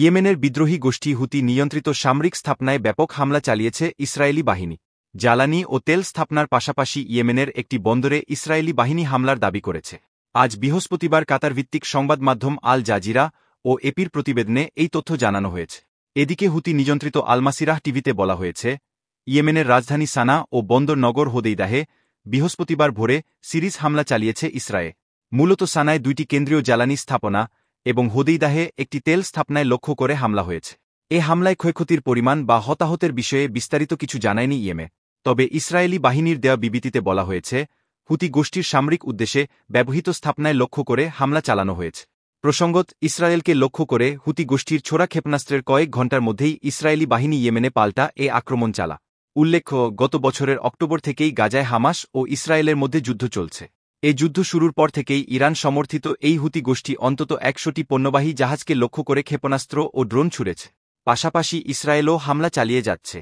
ইয়েমেনের বিদ্রোহী গোষ্ঠী হুতি নিয়ন্ত্রিত সামরিক স্থাপনায় ব্যাপক হামলা চালিয়েছে ইসরায়েলি বাহিনী। জ্বালানি ও তেল স্থাপনার পাশাপাশি ইয়েমেনের একটি বন্দরে ইসরায়েলি বাহিনী হামলার দাবি করেছে। আজ বৃহস্পতিবার কাতারভিত্তিক সংবাদ মাধ্যম আল জাজিরা ও এপির প্রতিবেদনে এই তথ্য জানানো হয়েছে। এদিকে হুতি নিয়ন্ত্রিত আলমাসিরাহ টিভিতে বলা হয়েছে, ইয়েমেনের রাজধানী সানা ও বন্দর নগর হোদেইদাহে বৃহস্পতিবার ভোরে সিরিজ হামলা চালিয়েছে ইসরায়েল। মূলত সানায় 2টি কেন্দ্রীয় জ্বালানি স্থাপনা এবং হোদেইদাহে একটি তেল স্থাপনায় লক্ষ্য করে হামলা হয়েছে। এ হামলায় ক্ষয়ক্ষতির পরিমাণ বা হতাহতের বিষয়ে বিস্তারিত কিছু জানায়নি ইয়েমে। তবে ইসরায়েলি বাহিনীর দেওয়া বিবৃতিতে বলা হয়েছে, হুতি গোষ্ঠীর সামরিক উদ্দেশ্যে ব্যবহৃত স্থাপনায় লক্ষ্য করে হামলা চালানো হয়েছে। প্রসঙ্গত, ইসরায়েলকে লক্ষ্য করে হুতি গোষ্ঠীর ছোড়া ক্ষেপণাস্ত্রের কয়েক ঘণ্টার মধ্যেই ইসরায়েলি বাহিনী ইয়েমেনে পাল্টা এ আক্রমণ চালা। উল্লেখ্য, গত বছরের অক্টোবর থেকেই গাজায় হামাস ও ইসরায়েলের মধ্যে যুদ্ধ চলছে। এই যুদ্ধ শুরুর পর থেকেই ইরান সমর্থিত এই হুতি গোষ্ঠী অন্তত 100টি পণ্যবাহী জাহাজকে লক্ষ্য করে ক্ষেপণাস্ত্র ও ড্রোন ছুড়েছে। পাশাপাশি ইসরায়েলও হামলা চালিয়ে যাচ্ছে।